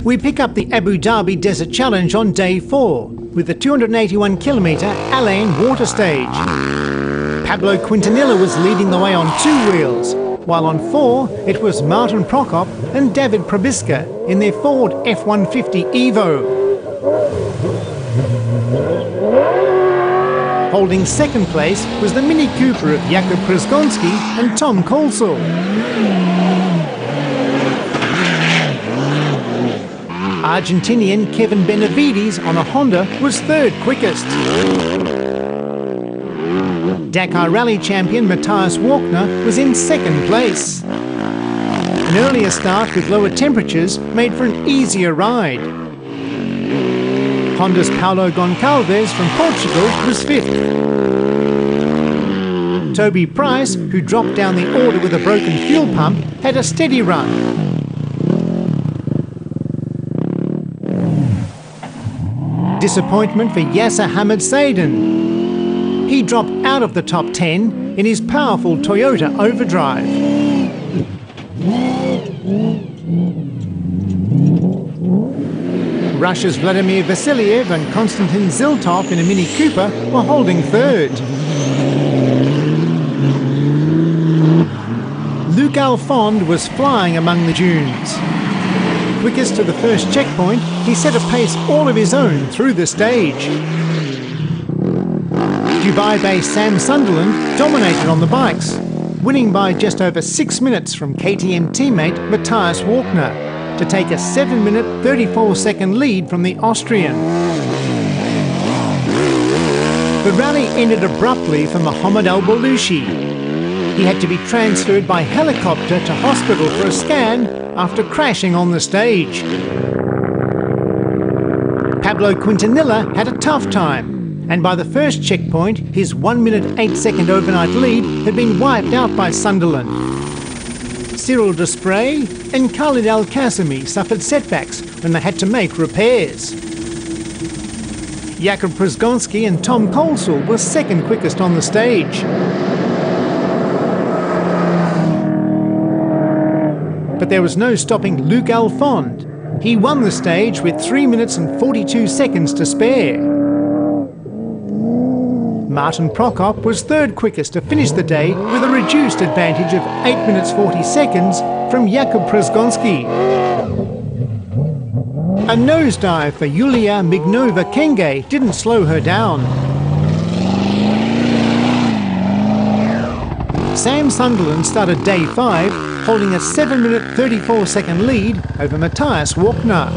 We pick up the Abu Dhabi Desert Challenge on day 4 with the 281-kilometre Al-Ain water stage. Pablo Quintanilla was leading the way on 2 wheels, while on 4 it was Martin Prokop and David Probiska in their Ford F-150 Evo. Holding second place was the Mini Cooper of Jakub Przgonski and Tom Kolsel. Argentinian Kevin Benavides on a Honda was third quickest. Dakar Rally champion Matthias Walkner was in second place. An earlier start with lower temperatures made for an easier ride. Honda's Paulo Goncalves from Portugal was fifth. Toby Price, who dropped down the order with a broken fuel pump, had a steady run. Disappointment for Yasser Hamid Saidin. He dropped out of the top 10 in his powerful Toyota Overdrive. Russia's Vladimir Vasiliev and Konstantin Ziltov in a Mini Cooper were holding third. Luc Alphond was flying among the dunes. Quickest to the first checkpoint, he set a pace all of his own through the stage. Dubai-based Sam Sunderland dominated on the bikes, winning by just over 6 minutes from KTM teammate Matthias Walkner to take a 7-minute 34-second lead from the Austrian. The rally ended abruptly for Mohamed El Balushi. He had to be transferred by helicopter to hospital for a scan after crashing on the stage. Pablo Quintanilla had a tough time, and by the first checkpoint, his 1-minute 8-second overnight lead had been wiped out by Sunderland. Cyril Desprez and Khalid Al-Qasimi suffered setbacks when they had to make repairs. Jakub Przgonski and Tom Kolsel were second quickest on the stage. But there was no stopping Luc Alphond. He won the stage with 3 minutes and 42 seconds to spare. Martin Prokop was third quickest to finish the day with a reduced advantage of 8 minutes 40 seconds from Jakub Przgonski. A nosedive for Yulia Mignova-Kenge didn't slow her down. Sam Sunderland started day 5 holding a 7-minute 34-second lead over Matthias Walkner.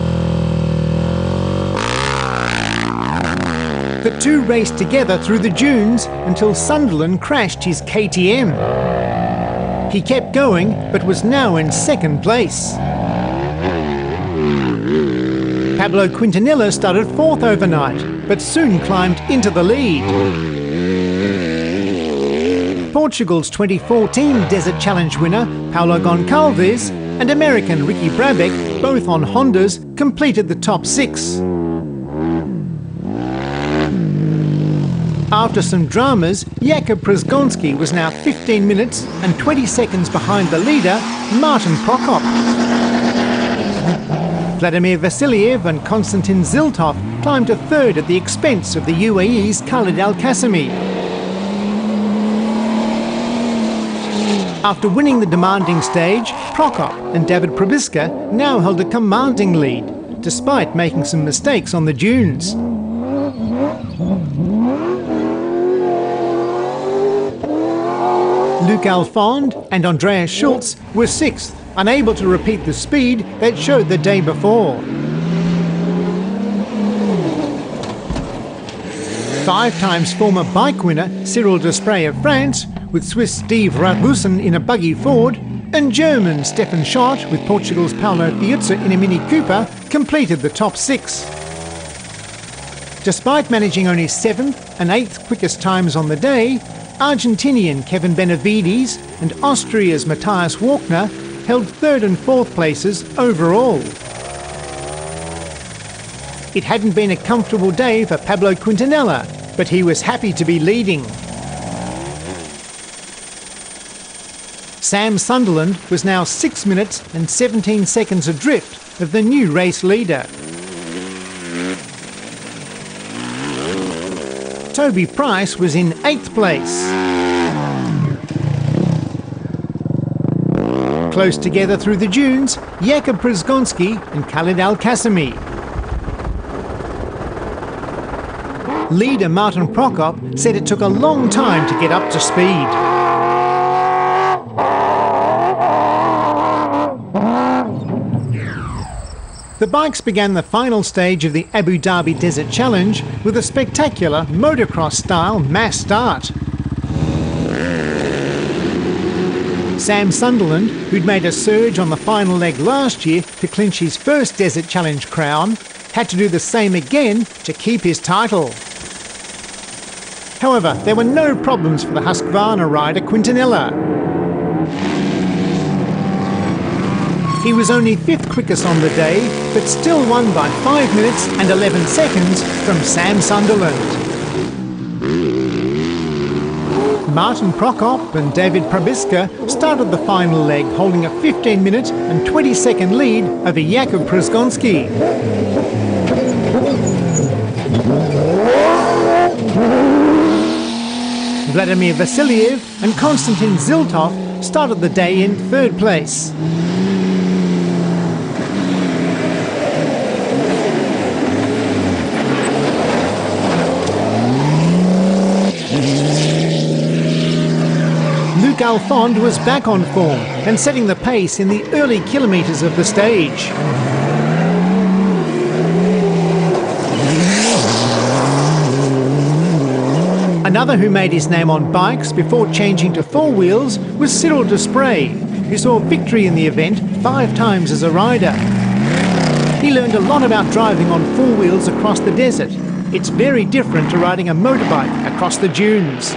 The two raced together through the dunes until Sunderland crashed his KTM. He kept going, but was now in second place. Pablo Quintanilla started fourth overnight, but soon climbed into the lead. Portugal's 2014 Desert Challenge winner, Paulo Goncalves, and American Ricky Brabec, both on Hondas, completed the top 6. After some dramas, Jakub Przgonski was now 15 minutes and 20 seconds behind the leader, Martin Prokop. Vladimir Vasiliev and Konstantin Ziltov climbed to third at the expense of the UAE's Khalid Al-Qasimi. After winning the demanding stage, Prokop and David Probiska now held a commanding lead, despite making some mistakes on the dunes. Luc Alphond and Andreas Schulz were 6th, unable to repeat the speed they'd showed the day before. 5 times former bike winner Cyril Desprez of France, with Swiss Steve Ragusen in a buggy Ford, and German Stefan Schott with Portugal's Paulo Fiuza in a Mini Cooper, completed the top 6. Despite managing only 7th and 8th quickest times on the day, Argentinian Kevin Benavides and Austria's Matthias Walkner held 3rd and 4th places overall. It hadn't been a comfortable day for Pablo Quintanilla, but he was happy to be leading. Sam Sunderland was now 6 minutes and 17 seconds adrift of the new race leader. Toby Price was in 8th place. Close together through the dunes, Jakub Przgonski and Khalid Al-Qasimi. Leader Martin Prokop said it took a long time to get up to speed. The bikes began the final stage of the Abu Dhabi Desert Challenge with a spectacular motocross-style mass start. Sam Sunderland, who'd made a surge on the final leg last year to clinch his first Desert Challenge crown, had to do the same again to keep his title. However, there were no problems for the Husqvarna rider Quintanilla. He was only 5th quickest on the day, but still won by 5 minutes and 11 seconds from Sam Sunderland. Martin Prokop and David Prabiska started the final leg holding a 15-minute and 20-second lead over Jakub Przgonski. Vladimir Vasiliev and Konstantin Ziltov started the day in 3rd place. Luc Alphond was back on form and setting the pace in the early kilometres of the stage. Another who made his name on bikes before changing to 4 wheels was Cyril Desprez, who saw victory in the event 5 times as a rider. He learned a lot about driving on 4 wheels across the desert. It's very different to riding a motorbike across the dunes.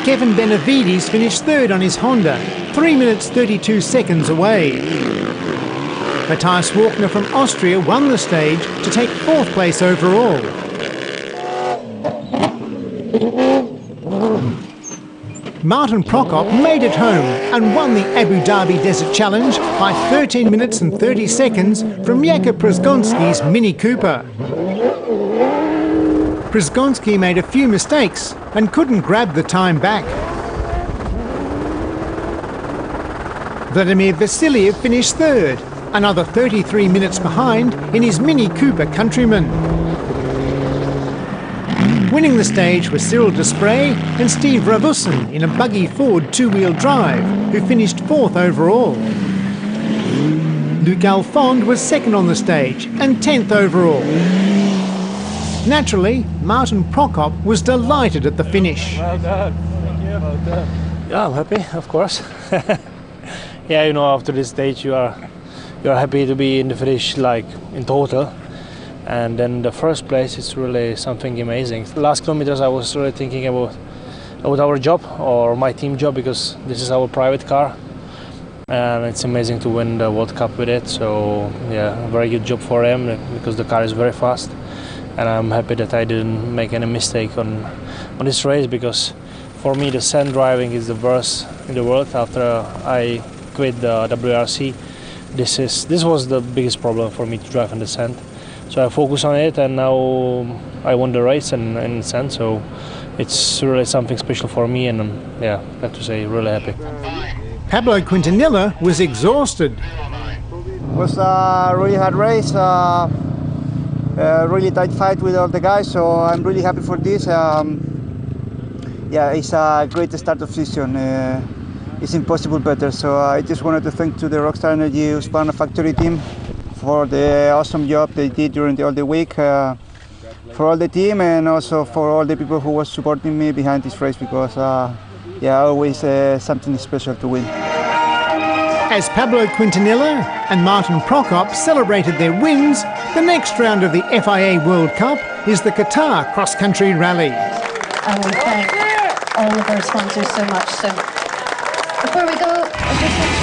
Kevin Benavides finished 3rd on his Honda, 3 minutes 32 seconds away. Matthias Walkner from Austria won the stage to take 4th place overall. Martin Prokop made it home and won the Abu Dhabi Desert Challenge by 13 minutes and 30 seconds from Jakub Przgonski's Mini Cooper. Przgonski made a few mistakes and couldn't grab the time back. Vladimir Vasiliev finished 3rd, another 33 minutes behind in his Mini Cooper countryman. Winning the stage were Cyril Desprez and Steve Ravusin in a buggy Ford 2-wheel drive, who finished 4th overall. Luc Alphond was 2nd on the stage and 10th overall. Naturally, Martin Prokop was delighted at the finish. Well done. Thank you. Well done. Yeah, I'm happy, of course. Yeah, you know, after this stage you're happy to be in the finish, like in total. And then the first place is really something amazing. The last kilometers I was really thinking about our job or my team job, because this is our private car. And it's amazing to win the World Cup with it. So yeah, very good job for him because the car is very fast. And I'm happy that I didn't make any mistake on this race, because for me the sand driving is the worst in the world. After I quit the WRC, this was the biggest problem for me to drive in the sand. So I focus on it, and now I won the race in sand. So it's really something special for me, and yeah, I have to say, really happy. Pablo Quintanilla was exhausted. It was a really hard race. Really tight fight with all the guys, so I'm really happy for this. Yeah, it's a great start of season. It's impossible better. So I just wanted to thank to the Rockstar Energy Husqvarna factory team for the awesome job they did during all the week, for all the team, and also for all the people who were supporting me behind this race, because yeah, always something special to win. As Pablo Quintanilla and Martin Prokop celebrated their wins, the next round of the FIA World Cup is the Qatar cross-country rally. I want to thank all of our sponsors so much. So before we go, I just want to